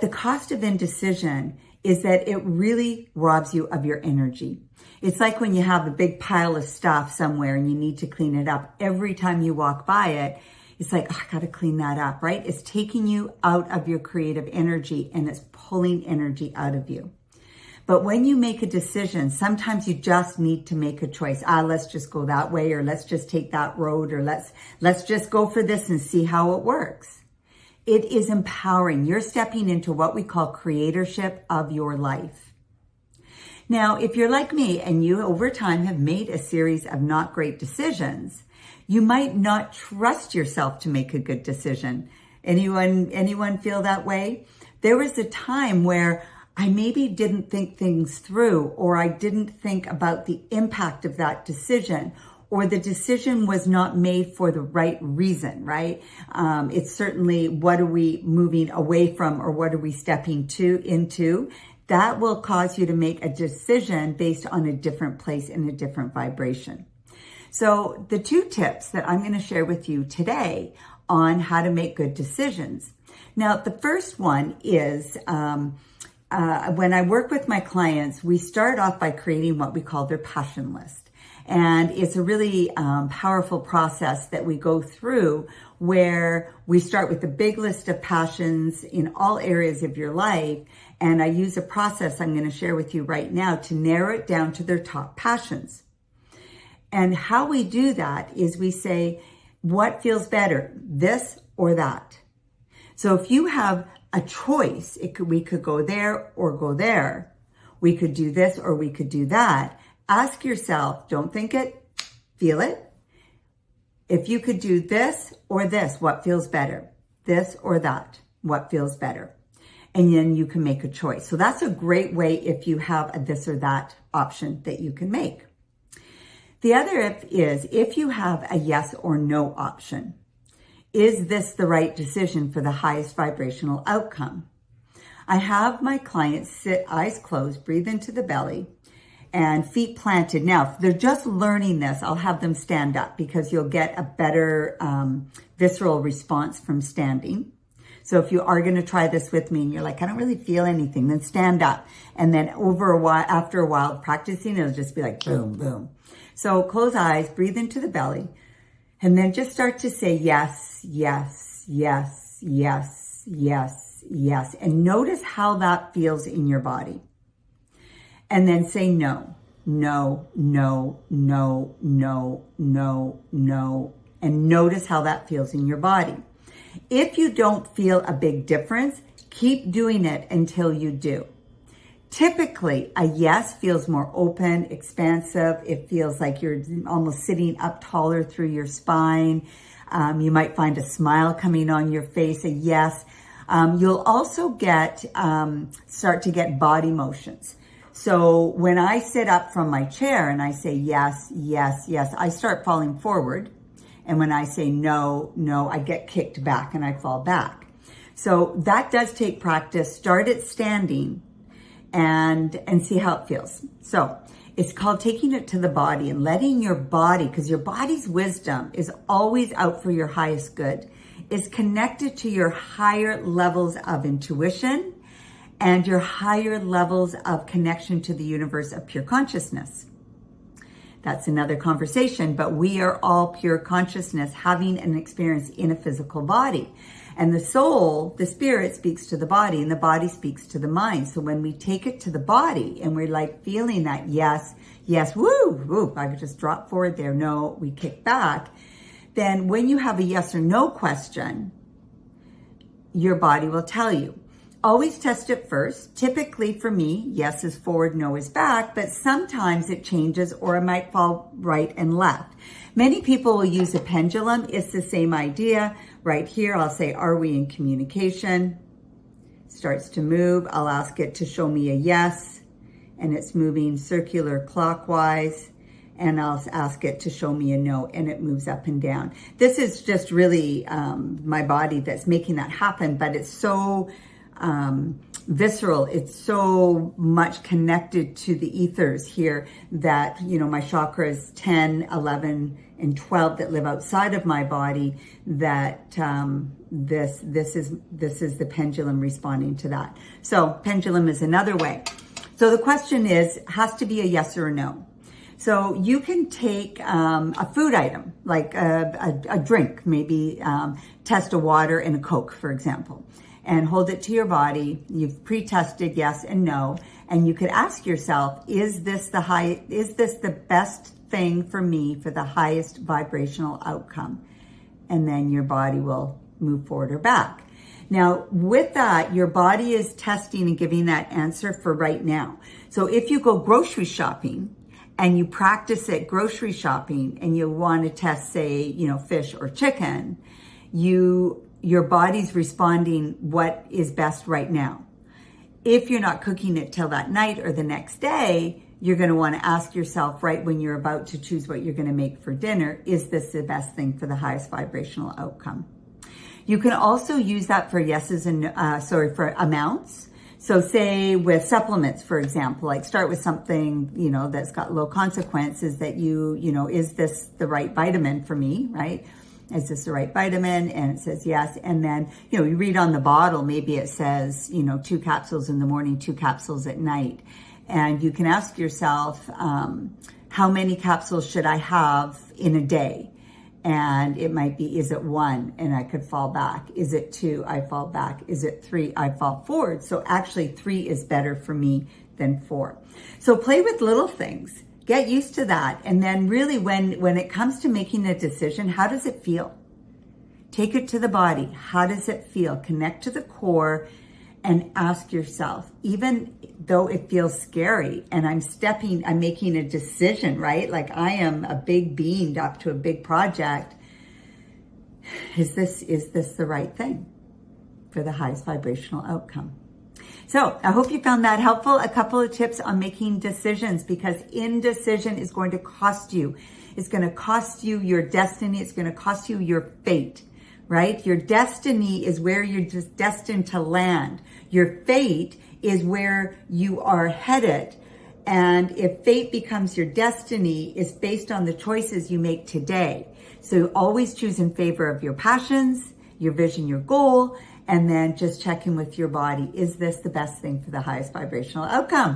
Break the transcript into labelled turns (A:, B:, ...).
A: The cost of indecision is that it really robs you of your energy. It's like when you have a big pile of stuff somewhere and you need to clean it up. Every time you walk by it, it's like, oh, I got to clean that up, right? It's taking you out of your creative energy and it's pulling energy out of you. But when you make a decision, sometimes you just need to make a choice. Let's just go that way, or let's just take that road, or let's just go for this and see how it works. It is empowering. You're stepping into what we call creatorship of your life. Now, if you're like me and you over time have made a series of not great decisions, you might not trust yourself to make a good decision. Anyone feel that way? There was a time where I maybe didn't think things through, or I didn't think about the impact of that decision, or the decision was not made for the right reason, right? It's certainly, what are we moving away from, or what are we stepping into? That will cause you to make a decision based on a different place and a different vibration. So the 2 tips that I'm going to share with you today on how to make good decisions. Now, the first one is, when I work with my clients, we start off by creating what we call their passion list. And it's a really powerful process that we go through, where we start with a big list of passions in all areas of your life. And I use a process I'm going to share with you right now to narrow it down to their top passions. And how we do that is we say, what feels better, this or that? So if you have a choice, we could go there or go there. We could do this or we could do that. Ask yourself, don't think it, feel it. If you could do this or this, what feels better? This or that, what feels better? And then you can make a choice. So that's a great way if you have a this or that option that you can make. The other is if you have a yes or no option. Is this the right decision for the highest vibrational outcome? I have my clients sit eyes closed, breathe into the belly, and feet planted. Now, if they're just learning this, I'll have them stand up because you'll get a better visceral response from standing. So if you are going to try this with me and you're like, I don't really feel anything, then stand up. And then after a while of practicing, it'll just be like boom, boom. So close eyes, breathe into the belly, and then just start to say yes, yes, yes, yes, yes, yes. And notice how that feels in your body. And then say no, no, no, no, no, no, no. And notice how that feels in your body. If you don't feel a big difference, keep doing it until you do. Typically, a yes feels more open, expansive. It feels like you're almost sitting up taller through your spine. You might find a smile coming on your face, a yes. You'll also start to get body motions. So when I sit up from my chair and I say yes, yes, yes, I start falling forward. And when I say no, no, I get kicked back and I fall back. So that does take practice. Start at standing and see how it feels. So it's called taking it to the body and letting your body, because your body's wisdom is always out for your highest good, is connected to your higher levels of intuition and your higher levels of connection to the universe of pure consciousness. That's another conversation, but we are all pure consciousness having an experience in a physical body. And the soul, the spirit, speaks to the body, and the body speaks to the mind. So when we take it to the body and we're like feeling that yes, yes, woo, woo, I could just drop forward there, no, we kick back. Then when you have a yes or no question, your body will tell you. Always test it first. Typically for me, yes is forward, no is back, but sometimes it changes or it might fall right and left. Many people will use a pendulum. It's the same idea. Right here, I'll say, are we in communication? Starts to move. I'll ask it to show me a yes, and it's moving circular clockwise. And I'll ask it to show me a no, and it moves up and down. This is just really my body that's making that happen, but it's so visceral. It's so much connected to the ethers here that, my chakras 10, 11, and 12 that live outside of my body, that this is the pendulum responding to that. So pendulum is another way. So the question has to be a yes or a no. So you can take a food item, like a drink, maybe test a water and a Coke, for example, and hold it to your body. You've pre-tested yes and no, and you could ask yourself, is this the best thing for me for the highest vibrational outcome? And then your body will move forward or back. Now, with that, your body is testing and giving that answer for right now. So if you go grocery shopping and you practice at grocery shopping and you want to test, say, fish or chicken, your body's responding what is best right now. If you're not cooking it till that night or the next day, you're going to want to ask yourself right when you're about to choose what you're going to make for dinner, is this the best thing for the highest vibrational outcome? You can also use that for yeses and, for amounts. So say with supplements, for example, like start with something, that's got low consequences that is this the right vitamin for me, right? Is this the right vitamin? And it says yes. And then, you read on the bottle, maybe it says, 2 capsules in the morning, 2 capsules at night. And you can ask yourself, how many capsules should I have in a day? And it might be, is it 1 and I could fall back? Is it 2? I fall back. Is it 3? I fall forward. So actually 3 is better for me than 4. So play with little things. Get used to that. And then really when it comes to making a decision, how does it feel? Take it to the body. How does it feel? Connect to the core and ask yourself, even though it feels scary and I'm making a decision, right? Like I am a big being up to a big project. Is this the right thing for the highest vibrational outcome? So I hope you found that helpful. A couple of tips on making decisions, because indecision is going to cost you. It's going to cost you your destiny. It's going to cost you your fate, right? Your destiny is where you're just destined to land. Your fate is where you are headed. And if fate becomes your destiny, it's based on the choices you make today. So always choose in favor of your passions, your vision, your goal, and then just check in with your body. Is this the best thing for the highest vibrational outcome?